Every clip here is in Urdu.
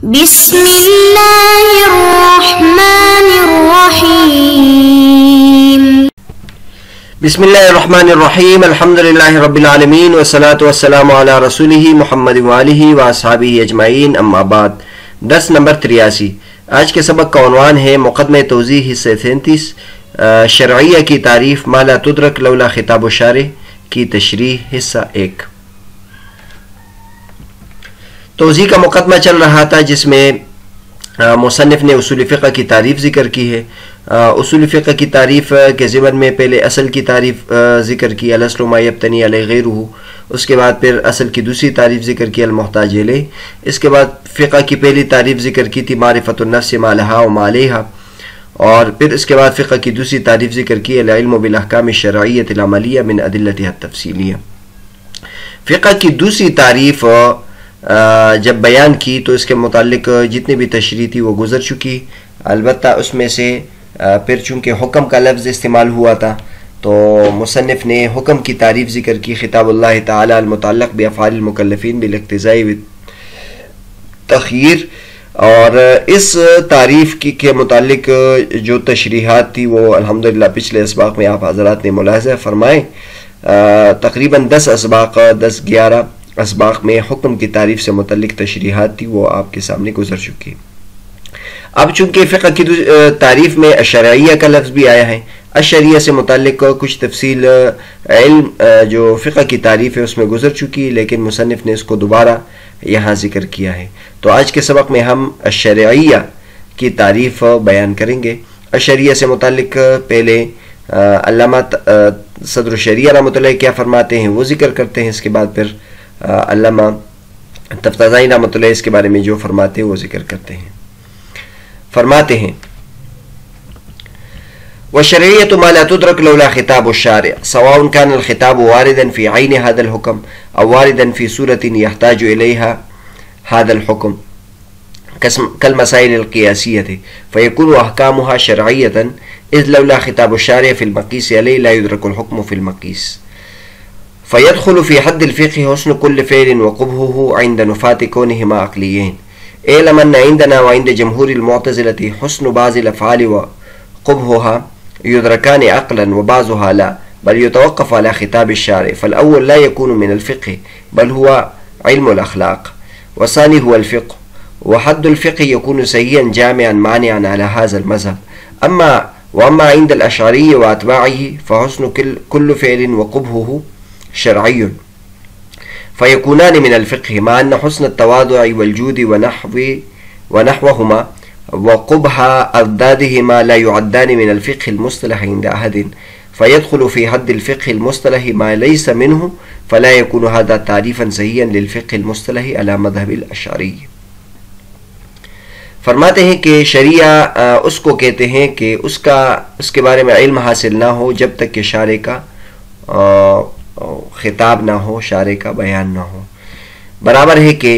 بسم الله الرحمن الرحيم. بسم الله الرحمن الرحیم الحمد للہ رب العالمین والصلاة والسلام علی رسولہ محمد وآلہ واصحابہ اجمعین، اما بعد۔ درس نمبر 83۔ آج کے سبق کا عنوان ہے مقدمہ توضیح حصہ 37، شرعیہ کی تعریف ما لا تدرک لولا خطاب الشارع کی تشریح حصہ 1۔ توضیح کا مقدمہ چل رہا تھا جس میں مصنف نے اصول فقہ کی تعریف ذکر کی ہے۔ اصول فقہ کی تعریف کے ضمن میں پہلے اصل کی تعریف ذکر کی، الاصل ما یبتنی علیہ غیرہ، اس کے بعد پھر اصل کی دوسری تعریف ذکر کی، المحتاج الیہ، اس کے بعد فقہ کی پہلی تعریف ذکر کی تھی، معرفت النفس ما لہا و ما علیہا، اور پھر اس کے بعد فقہ کی دوسری تعریف ذکر کی، العلم بالاحکام الشرعیۃ العملیہ من ادلتها التفصیلیہ۔ فقہ کی دوسری تعریف جب بیان کی تو اس کے متعلق جتنی بھی تشریح تھی وہ گزر چکی، البتہ اس میں سے پھر چونکہ حکم کا لفظ استعمال ہوا تھا تو مصنف نے حکم کی تعریف ذکر کی، خطاب اللہ تعالی المتعلق بافعال المکلفین بالاقتضاء والتخییر، اور اس تعریف کے متعلق جو تشریحات تھی وہ الحمدللہ پچھلے اسباق میں آپ حضرات نے ملاحظہ فرمائے، تقریباً 10 اسباق 10-11 اسباق میں حکم کی تعریف سے متعلق تشریحات تھی، وہ آپ کے سامنے گزر چکی۔ اب چونکہ فقہ کی تعریف میں الشرعیہ کا لفظ بھی آیا ہے، الشریعہ سے متعلق کچھ تفصیل علم جو فقہ کی تعریف ہے اس میں گزر چکی، لیکن مصنف نے اس کو دوبارہ یہاں ذکر کیا ہے۔ تو آج کے سبق میں ہم الشرعیہ کی تعریف بیان کریں گے۔ الشریعہ سے متعلق پہلے علامہ صدر الشریعہ رحمۃ اللہ کیا فرماتے ہیں وہ ذکر کرتے ہیں، اس کے بعد پھر علامہ تفتازانی رحمۃ اللہ اس کے بارے میں جو فرماتے ہیں وہ ذکر کرتے ہیں۔ فرماتے ہیں وَالشَّرْعِيَّةُ مَا لَا تُدْرَكُ لَوْلَا خِطَابُ الشَّارِعِ سَوَاءٌ كَانَ الْخِطَابُ وَارِدًا فِي عَيْنِ هَذَا الْحُكْمِ أَوْ وَارِدًا فِي صُورَةٍ يَحْتَاجُ إِلَيْهَا هَذَا الْحُكْمِ كَالْمَسَائِلِ الْقِيَاسِيَّةِ فَيَكُونُ أَحْكَامُهَا شَرْعِيَّةً إِذْ لَوْلَا خِطَابُ الشَّارِعِ فِي الْمَقِيسِ عَلَيْهِ لَا يُدْرَكُ الْحُكْمُ فِي الْمَقِيسِ فيدخل في حد الفقه حسن كل فعل وقبحه عند نفاة كونهما عقليين. اعلم أن عندنا وعند جمهور المعتزلة حسن بعض الأفعال وقبحها يدركان عقلا وبعضها لا، بل يتوقف على خطاب الشارع، فالأول لا يكون من الفقه بل هو علم الأخلاق، والثاني هو الفقه، وحد الفقه يكون صحيحا جامعا مانعا على هذا المذهب. وأما عند الأشعري وأتباعه فحسن كل فعل وقبحه شرعي فيكونان من الفقه، مع أن حسن التواضع والجود ونحوهما وقبح أضدادهما لا يعدان من الفقه المصطلح عند أحد، فيدخل في حد الفقه المصطلح ما ليس منه، فلا يكون هذا تعريفا صحيحا للفقه المصطلح على مذهب الأشعري۔ فرماتے ہیں کہ شریعہ اس کو کہتے ہیں کہ اس کے بارے میں علم حاصل نہ ہو جب تک کہ شارع کا خطاب نہ ہو، شارع کا بیان نہ ہو۔ برابر ہے کہ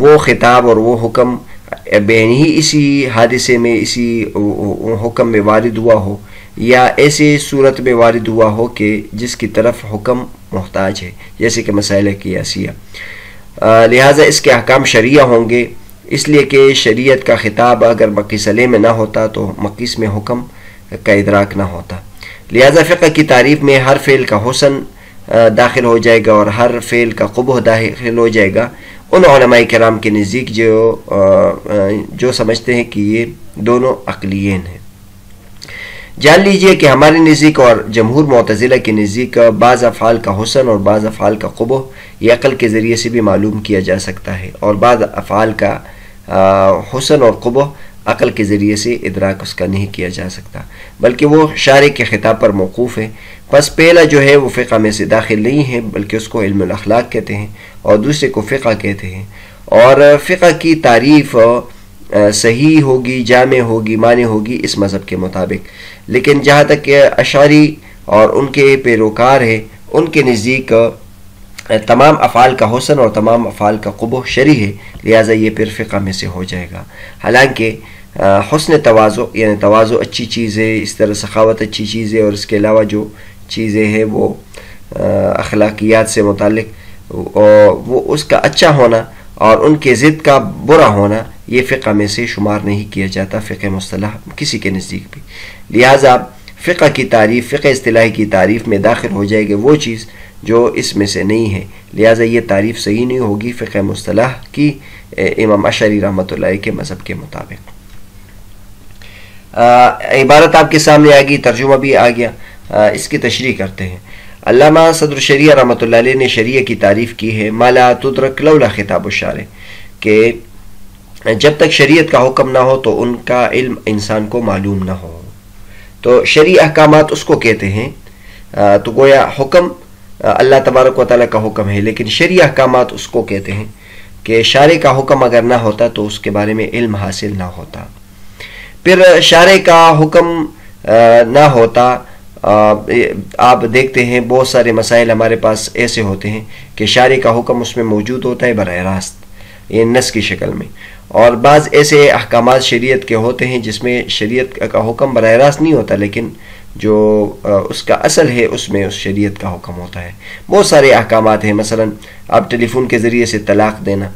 وہ خطاب اور وہ حکم بین ہی اسی حادثے میں اسی حکم میں وارد ہوا ہو یا ایسے صورت میں وارد ہوا ہو کہ جس کی طرف حکم محتاج ہے، جیسے کہ مسائل قیاسیہ، لہٰذا اس کے احکام شرعیہ ہوں گے، اس لیے کہ شریعت کا خطاب اگر مقیس علیہ میں نہ ہوتا تو مقیس میں حکم کا ادراک نہ ہوتا۔ لہٰذا فقہ کی تعریف میں ہر فعل کا حسن داخل ہو جائے گا اور ہر فعل کا قبح داخل ہو جائے گا ان علماء کرام کے نزدیک جو سمجھتے ہیں کہ یہ دونوں عقلیین ہیں۔ جان لیجئے کہ ہمارے نزدیک اور جمہور معتزلہ کے نزدیک بعض افعال کا حسن اور بعض افعال کا قبح یہ عقل کے ذریعے سے بھی معلوم کیا جا سکتا ہے، اور بعض افعال کا حسن اور قبح عقل کے ذریعے سے ادراک اس کا نہیں کیا جا سکتا، بلکہ وہ شارع کے خطاب پر موقوف ہے۔ پس پہلا جو ہے وہ فقہ میں سے داخل نہیں ہے بلکہ اس کو علم الاخلاق کہتے ہیں اور دوسرے کو فقہ کہتے ہیں، اور فقہ کی تعریف صحیح ہوگی، جامع ہوگی، معنی ہوگی اس مذہب کے مطابق، لیکن جہاں تک کہ اشعری اور ان کے پیروکار ہیں ان کے نزدیک تمام افعال کا حسن اور تمام افعال کا قبح شرعی ہے، لہٰذا یہ پھر فقہ میں سے ہو جائے گا۔ حالانکہ حسن تواضع یعنی تواضع اچھی چیز ہے، اس طرح سخاوت اچھی چیز ہے، اور اس کے علاوہ جو چیزیں ہیں وہ اخلاقیات سے متعلق وہ اس کا اچھا ہونا اور ان کے ضد کا برا ہونا یہ فقہ میں سے شمار نہیں کیا جاتا، فقہ مصطلح کسی کے نزدیک بھی. لہٰذا فقہ کی تعریف، فقہ اصطلاحی کی تعریف میں داخل ہو جائے گی وہ چیز جو اس میں سے نہیں ہے، لہٰذا یہ تعریف صحیح نہیں ہوگی فقہ مصطلح کی امام اشعری رحمۃ اللہ علیہ کے مذہب کے مطابق. عبارت آپ کے سامنے آ گئی، ترجمہ بھی آ گیا، اس کی تشریح کرتے ہیں. علامہ صدر شریعہ رحمۃ اللہ علیہ نے شریعہ کی تعریف کی ہے ما لا تدرک لولا خطاب الشارع، کہ جب تک شریعت کا حکم نہ ہو تو ان کا علم انسان کو معلوم نہ ہو. تو شرعی احکامات اس کو کہتے ہیں، تو گویا حکم اللہ تبارک و تعالیٰ کا حکم ہے، لیکن شرعی احکامات اس کو کہتے ہیں کہ شارع کا حکم اگر نہ ہوتا تو اس کے بارے میں علم حاصل نہ ہوتا. پھر شارع کا حکم نہ ہوتا، آپ دیکھتے ہیں بہت سارے مسائل ہمارے پاس ایسے ہوتے ہیں کہ شارع کا حکم اس میں موجود ہوتا ہے براہ راست، یہ نص کی شکل میں، اور بعض ایسے احکامات شریعت کے ہوتے ہیں جس میں شریعت کا حکم براہ راست نہیں ہوتا، لیکن جو اس کا اصل ہے اس میں اس شریعت کا حکم ہوتا ہے. بہت سارے احکامات ہیں، مثلا آپ ٹیلی فون کے ذریعے سے طلاق دینا،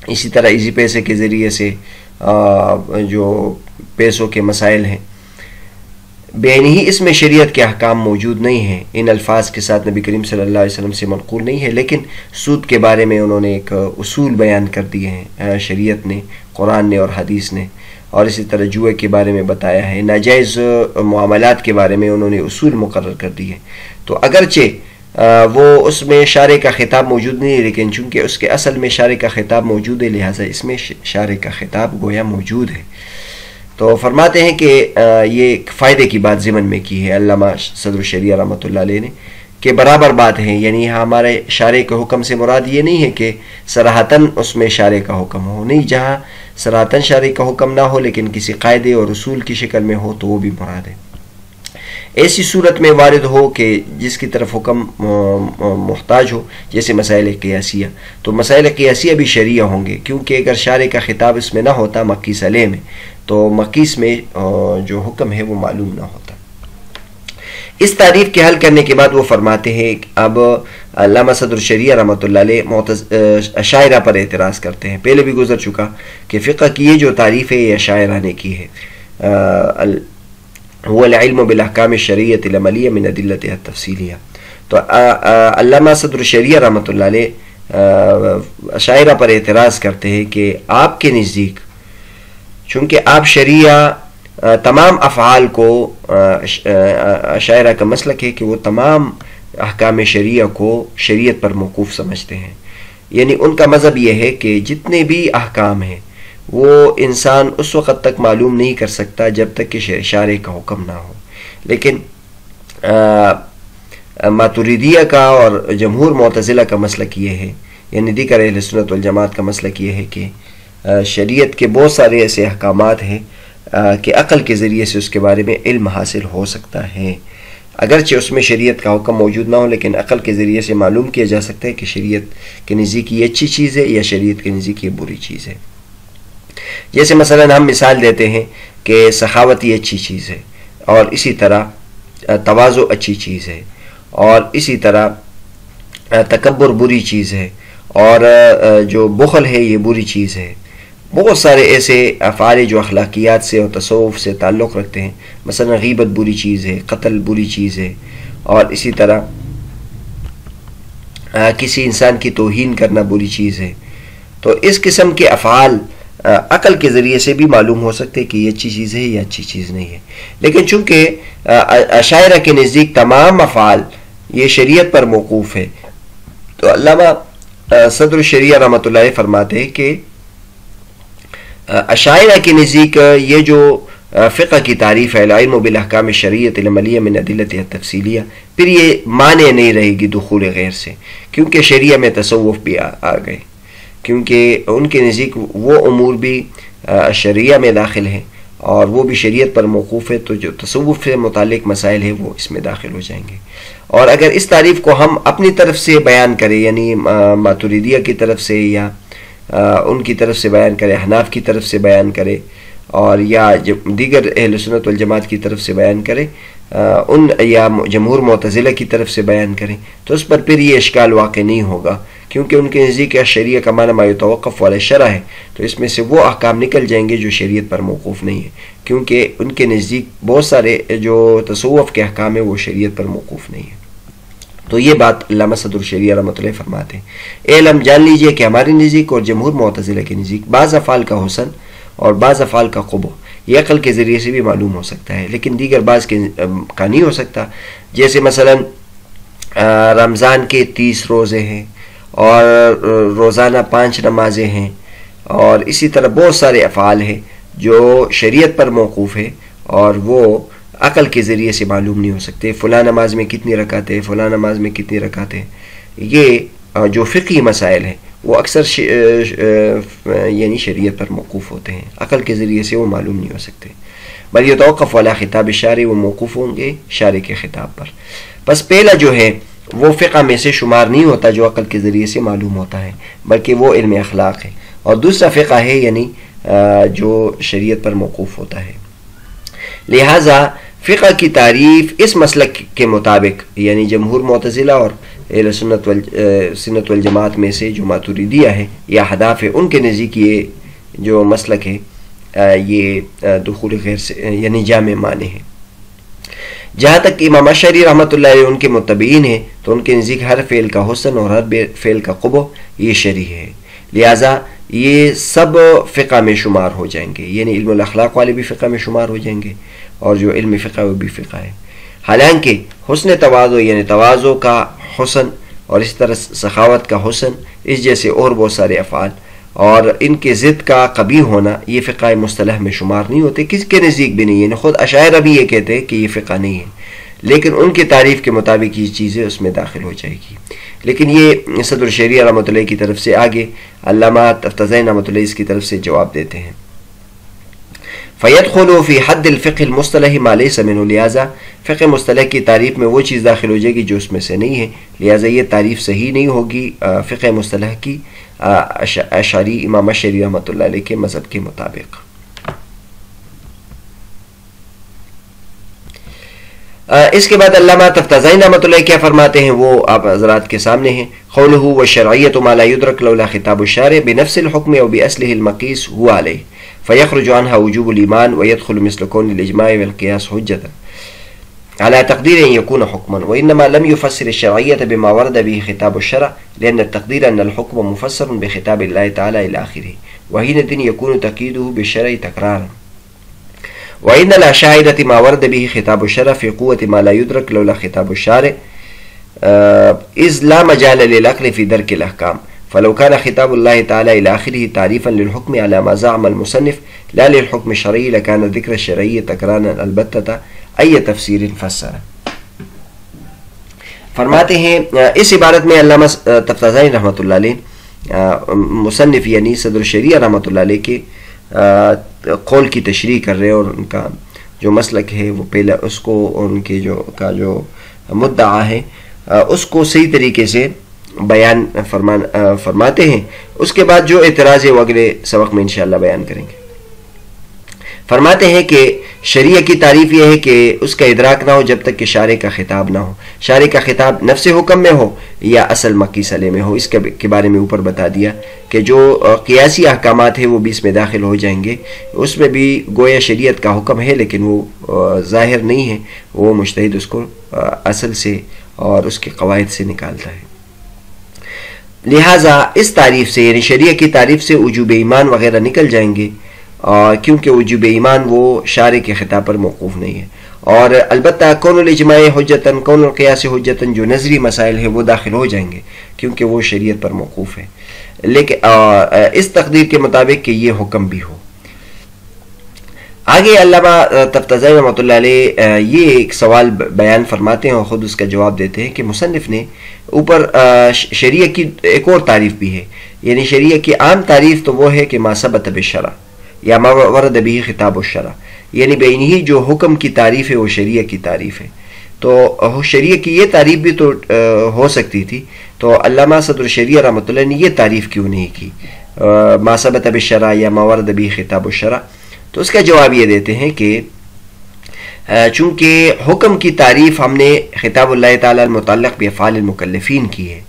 اسی طرح ایزی پیسے کے ذریعے سے جو پیسوں کے مسائل ہیں، بین ہی اس میں شریعت کے احکام موجود نہیں ہیں، ان الفاظ کے ساتھ نبی کریم صلی اللہ علیہ وسلم سے منقول نہیں ہے، لیکن سود کے بارے میں انہوں نے ایک اصول بیان کر دیے ہیں شریعت نے، قرآن نے اور حدیث نے، اور اسی طرح جوئے کے بارے میں بتایا ہے، ناجائز معاملات کے بارے میں انہوں نے اصول مقرر کر دیے. تو اگرچہ وہ اس میں شارع کا خطاب موجود نہیں ہے، لیکن چونکہ اس کے اصل میں شارع کا خطاب موجود ہے، لہٰذا اس میں شارع کا خطاب گویا موجود ہے. تو فرماتے ہیں کہ یہ ایک فائدے کی بات ضمن میں کی ہے علامہ صدر شریعہ رحمۃ اللہ علیہ نے، کہ برابر بات ہے، یعنی ہمارے شارع کے حکم سے مراد یہ نہیں ہے کہ صراحتاً اس میں شارع کا حکم ہو، نہیں، جہاں صراحتاً شارع کا حکم نہ ہو لیکن کسی قاعدے اور اصول کی شکل میں ہو تو وہ بھی مراد ہے. ایسی صورت میں وارد ہو کہ جس کی طرف حکم محتاج ہو، جیسے مسائل قیاسیہ، تو مسائل قیاسیہ بھی شرعیہ ہوں گے، کیونکہ اگر شارع کا خطاب اس میں نہ ہوتا مقیس علیہ میں، تو مقیس میں جو حکم ہے وہ معلوم نہ ہوتا. اس تعریف کے حل کرنے کے بعد وہ فرماتے ہیں کہ اب علامہ صدر شریعہ رحمۃ اللہ علیہ اشاعرہ پر اعتراض کرتے ہیں. پہلے بھی گزر چکا کہ فقہ کی یہ جو تعریف ہے یہ اشاعرہ نے کی ہے، هو العلم بالاحکام الشرعیۃ العملیہ من ادلتها التفصیلیہ. تو علامہ صدر شریعہ رحمۃ اللہ علیہ اشاعرہ پر اعتراض کرتے ہیں کہ آپ کے نزدیک چونکہ آپ شریعہ تمام افعال کو، اشاعرہ کا مسلک ہے کہ وہ تمام احکام شریعہ کو شریعت پر موقوف سمجھتے ہیں، یعنی ان کا مذہب یہ ہے کہ جتنے بھی احکام ہیں وہ انسان اس وقت تک معلوم نہیں کر سکتا جب تک کہ شارع کا حکم نہ ہو. لیکن ماتریدیہ کا اور جمہور معتزلہ کا مسلک یہ ہے، یعنی دیگر اہل سنت والجماعت کا مسلک یہ ہے کہ شریعت کے بہت سارے ایسے احکامات ہیں کہ عقل کے ذریعے سے اس کے بارے میں علم حاصل ہو سکتا ہے، اگرچہ اس میں شریعت کا حکم موجود نہ ہو، لیکن عقل کے ذریعے سے معلوم کیا جا سکتا ہے کہ شریعت کے نزدیک یہ اچھی چیز ہے یا شریعت کے نزدیک یہ بری چیز ہے. جیسے مثلا ہم مثال دیتے ہیں کہ سخاوت یہ اچھی چیز ہے، اور اسی طرح تواضع اچھی چیز ہے، اور اسی طرح تکبر بری چیز ہے، اور جو بخل ہے یہ بری چیز ہے. بہت سارے ایسے افعال جو اخلاقیات سے اور تصوف سے تعلق رکھتے ہیں، مثلا غیبت بری چیز ہے، قتل بری چیز ہے، اور اسی طرح کسی انسان کی توہین کرنا بری چیز ہے. تو اس قسم کے افعال عقل کے ذریعے سے بھی معلوم ہو سکتے کہ یہ اچھی چیز ہے یا اچھی چیز نہیں ہے. لیکن چونکہ اشاعرہ کے نزدیک تمام افعال یہ شریعت پر موقوف ہے، تو علامہ صدر شریعہ رحمۃ اللہ علیہ فرماتے ہیں کہ اشاعرہ کے نزدیک یہ جو فقہ کی تعریف ہے العلم بالاحکام الشرعیۃ العملیہ من ادلتها التفصیلیہ، پھر یہ مانع نہیں رہے گی دخول غیر سے، کیونکہ شریعہ میں تصوف بھی آ گئے، کیونکہ ان کے نزدیک وہ امور بھی شریعہ میں داخل ہیں اور وہ بھی شریعت پر موقوف ہے، تو جو تصوف سے متعلق مسائل ہیں وہ اس میں داخل ہو جائیں گے. اور اگر اس تعریف کو ہم اپنی طرف سے بیان کریں، یعنی ماتریدیہ کی طرف سے یا ان کی طرف سے بیان کرے، حناف کی طرف سے بیان کرے، اور یا دیگر اہل سنت والجماعت کی طرف سے بیان کرے، ان یا جمہور معتزلہ کی طرف سے بیان کریں، تو اس پر پھر یہ اشکال واقع نہیں ہوگا کیونکہ ان کے نزدیک شریعہ کا معنی ما یتوقف علی الشرع ہے، تو اس میں سے وہ احکام نکل جائیں گے جو شریعت پر موقوف نہیں ہے، کیونکہ ان کے نزدیک بہت سارے جو تصوف کے احکام ہیں وہ شریعت پر موقوف نہیں ہے۔ تو یہ بات علامہ صدر الشریعہ رحمۃ اللہ فرماتے ہیں، علم جان لیجئے کہ ہمارے نزدیک اور جمہور معتزلہ کے نزدیک بعض افعال کا حسن اور بعض افعال کا قبح یہ عقل کے ذریعے سے بھی معلوم ہو سکتا ہے، لیکن دیگر بعض کا نہیں ہو سکتا۔ جیسے مثلا رمضان کے 30 روزے ہیں اور روزانہ 5 نمازیں ہیں، اور اسی طرح بہت سارے افعال ہیں جو شریعت پر موقوف ہے اور وہ عقل کے ذریعے سے معلوم نہیں ہو سکتے۔ فلاں نماز میں کتنی رکعتیں، فلاں نماز میں کتنی رکعتیں، یہ جو فقہی مسائل ہیں وہ اکثر یعنی شریعت پر موقوف ہوتے ہیں، عقل کے ذریعے سے وہ معلوم نہیں ہو سکتے۔ بل یتوقف علی خطاب الشارع، وہ موقوف ہوں گے شارع کے خطاب پر۔ بس پہلا جو ہے وہ فقہ میں سے شمار نہیں ہوتا جو عقل کے ذریعے سے معلوم ہوتا ہے، بلکہ وہ علم اخلاق ہے، اور دوسرا فقہ ہے یعنی جو شریعت پر موقوف ہوتا ہے۔ لہٰذا فقہ کی تعریف اس مسلک کے مطابق، یعنی جمہور معتزلہ اور اہل سنت والجماعت میں سے جو ماتریدیہ ہے یا احناف ہے، ان کے نزدیک یہ جو مسلک ہے یہ دخول غیر سے یعنی جامع معنی ہے۔ جہاں تک امام اشعری رحمۃ اللہ علیہ ان کے متبعین ہیں تو ان کے نزدیک ہر فعل کا حسن اور ہر فعل کا قبح یہ شرعی ہے، لہٰذا یہ سب فقہ میں شمار ہو جائیں گے، یعنی علم الاخلاق والے بھی فقہ میں شمار ہو جائیں گے اور جو علم فقہ وہ بھی فقہ ہے۔ حالانکہ حسن تواضع یعنی تواضع کا حسن اور اس طرح سخاوت کا حسن، اس جیسے اور بہت سارے افعال اور ان کے ضد کا قبیح ہونا یہ فقہ مصطلح میں شمار نہیں ہوتے، کسی کے نزدیک بھی نہیں ہے، خود اشاعرہ بھی یہ کہتے ہیں کہ یہ فقہ نہیں ہے، لیکن ان کی تعریف کے مطابق یہ چیزیں اس میں داخل ہو جائے گی۔ لیکن یہ صدر الشریعہ رحمۃ اللہ کی طرف سے آگے علامہ تفتزانی رحمۃ اللہ اس کی طرف سے جواب دیتے ہیں۔ فَيَدْخُلُ فِي حَدِّ الْفِقْهِ الْمُصْطَلَحِ مَا لَيْسَ مِنْهُ، لہٰذا فقہ مصطلح کی تعریف میں وہ چیز داخل ہو جائے گی جو اس میں سے نہیں ہے، لہٰذا یہ تعریف صحیح نہیں ہوگی فقہ مصطلح کی اشعری امام اشعری رحمۃ اللہ علیہ کے مذہب کے مطابق۔ اس کے بعد علامہ تفتزانی رحمۃ اللہ کیا فرماتے ہیں وہ آپ حضرات کے سامنے ہیں۔ قولہ والشرعیۃ ما لا يدرک لولا خطاب الشارع بنفس الحکم او باصلہ المقیس هو علیہ فیخرج عنها وجوب الایمان ويدخل مثل كون الاجماع والقياس حجة على تقدير ان يكون حكما، وانما لم يفسر الشرعية بما ورد به خطاب الشرع لان التقدير ان الحكم مفسر بخطاب الله تعالى الى اخره، وحينئذ يكون تقييده بالشرع تكرارا، وإن لا شاهدة ما ورد به خطاب الشرع في قوة ما لا يدرك لولا خطاب الشارع إذ لا مجال للعقل في درك الأحكام، فلو كان خطاب الله تعالى إلى آخره تعريفا للحكم على ما زعم المصنف لا للحكم الشرعي لكان ذكر الشرعية تكرانا البتة أي تفسير فسر۔ فرماتے ہیں اس عبارت میں علامہ تفتزانی رحمۃ اللہ علیہ مصنف یعنی صدر الشریعہ رحمۃ اللہ علیہ کے قول کی تشریح کر رہے ہیں، اور ان کا جو مسلک ہے وہ پہلا اس کو ان کے جو مدعا ہے اس کو صحیح طریقے سے بیان فرماتے ہیں۔ اس کے بعد جو اعتراض ہے وہ اگلے سبق میں انشاءاللہ بیان کریں گے۔ فرماتے ہیں کہ شریعہ کی تعریف یہ ہے کہ اس کا ادراک نہ ہو جب تک کہ شارع کا خطاب نہ ہو، شارع کا خطاب نفس حکم میں ہو یا اصل مقیس علیہ میں ہو۔ اس کے بارے میں اوپر بتا دیا کہ جو قیاسی احکامات ہیں وہ بھی اس میں داخل ہو جائیں گے، اس میں بھی گویا شریعت کا حکم ہے لیکن وہ ظاہر نہیں ہے، وہ مجتہد اس کو اصل سے اور اس کے قواعد سے نکالتا ہے۔ لہٰذا اس تعریف سے یعنی شریعہ کی تعریف سے وجوب ایمان وغیرہ نکل جائیں گے، کیونکہ وجوب ایمان وہ شارع کے خطاب پر موقوف نہیں ہے، اور البتہ کون الاجماع حجتاً کون القیاس حجتاً جو نظری مسائل ہیں وہ داخل ہو جائیں گے کیونکہ وہ شریعت پر موقوف ہے، لیکن اس تقدیر کے مطابق کہ یہ حکم بھی ہو۔ آگے علامہ تفتزانی رحمۃ اللہ علیہ یہ ایک سوال بیان فرماتے ہیں اور خود اس کا جواب دیتے ہیں کہ مصنف نے اوپر شریعہ کی ایک اور تعریف بھی ہے، یعنی شریعہ کی عام تعریف تو وہ ہے کہ ما ثبت بالشرع یا ما ورد به خطاب الشرع، یعنی بینہی جو حکم کی تعریف ہے وہ شریعہ کی تعریف ہے، تو شریعہ کی یہ تعریف بھی تو ہو سکتی تھی، تو علامہ صدر الشریعہ رحمۃ اللہ نے یہ تعریف کیوں نہیں کی ما ثبت بالشرع یا ما ورد به خطاب الشرع؟ تو اس کا جواب یہ دیتے ہیں کہ چونکہ حکم کی تعریف ہم نے خطاب اللہ تعالیٰ المتعلق بافعال المکلفین کی ہے،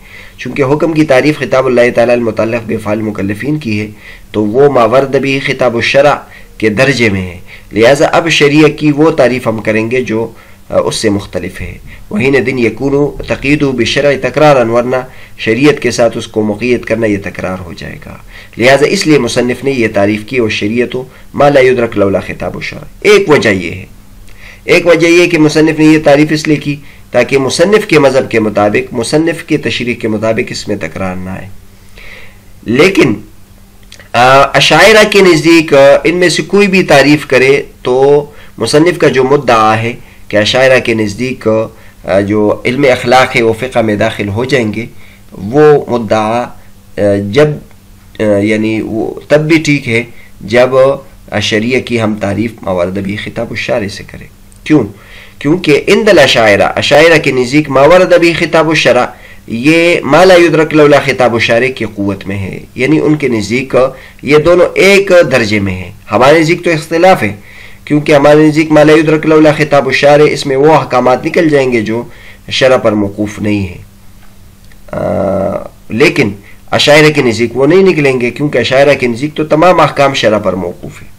چونکہ حکم کی تعریف خطاب اللہ تعالیٰ المتعلق بافعال المکلفین کی ہے تو وہ ما ورد بھی خطاب الشرع کے درجے میں ہے، لہٰذا اب شریعہ کی وہ تعریف ہم کریں گے جو اس سے مختلف ہے. وحینئذ یکون تقیید بالشرع تکرارا، ورنہ شریعت کے ساتھ اس کو مقید کرنا یہ تکرار ہو جائے گا. لہٰذا اس لیے مصنف نے یہ تعریف کی، اور شریعت ما لا یدرک لولا خطاب الشرع. ایک وجہ یہ ہے کہ مصنف نے یہ تعریف اس لیے کی تاکہ مصنف کے مذہب کے مطابق، مصنف کے تشریح کے مطابق اس میں تکرار نہ آئے. لیکن اشاعرہ کے نزدیک ان میں سے کوئی بھی تعریف کرے تو مصنف کا جو مدعا ہے کہ اشاعرہ کے نزدیک جو علم اخلاق ہے وہ فقہ میں داخل ہو جائیں گے، وہ مدعا یعنی وہ تب بھی ٹھیک ہے جب شریعہ کی ہم تعریف ما ورد بھی خطاب الشارع سے کریں. کیونکہ عند الاشاعرہ کے نزدیک ما ورد بھی خطاب الشرع یہ ما لا یدرک لولا خطاب الشارع کی قوت میں ہے، یعنی ان کے نزدیک یہ دونوں ایک درجے میں ہیں. ہمارے نزدیک تو اختلاف ہے، کیونکہ ہمارے نزدیک ما لا یدرک لولا خطاب الشارع اس میں وہ احکامات نکل جائیں گے جو شرع پر موقوف نہیں ہیں، لیکن اشاعرہ کے نزدیک وہ نہیں نکلیں گے، کیونکہ اشاعرہ کے نزدیک تو تمام احکام شرع پر موقوف ہیں.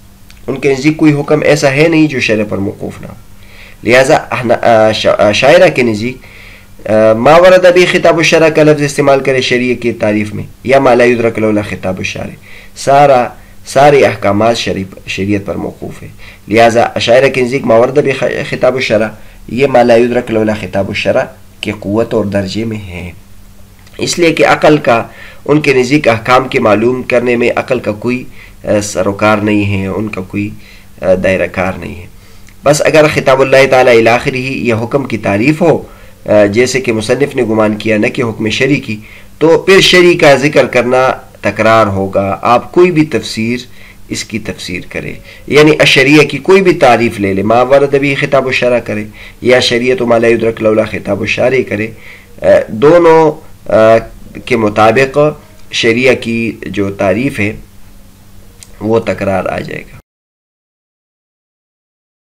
ان کے نزدیک کوئی حکم ایسا ہے نہیں جو شرع پر موقوف نہ ہو. لہٰذا اشاعرہ کے نزدیک ما ورد بھی خطاب الشرع کا لفظ استعمال کرے شریعہ کی تعریف میں، یا ما لا یدرک لولا خطاب الشارع، سارے احکامات شریعت پر موقوف ہے. لہٰذا اشاعرہ کے نزدیک ما ورد بھی خطاب الشرع یہ ما لا یدرک لولا خطاب الشرع کی قوت اور درجے میں ہے. اس لیے کہ عقل کا ان کے نزدیک احکام کے معلوم کرنے میں عقل کا کوئی سروکار نہیں ہے، ان کا کوئی دائرہ کار نہیں ہے. بس اگر خطاب اللہ تعالیٰ الی آخرہ ہی یہ حکم کی تعریف ہو جیسے کہ مصنف نے گمان کیا نہ کہ حکم شرعی کی، تو پھر شرعی کا ذکر کرنا تکرار ہوگا. آپ کوئی بھی تفسیر اس کی تفسیر کرے، یعنی اشریعہ کی کوئی بھی تعریف لے لے، ما ورد بھی خطاب الشرع کرے یا شریعت ما لا یدرک لولا خطاب الشارع کرے، دونوں کے مطابق شریعہ کی جو تعریف ہے وہ تکرار آ جائے گا.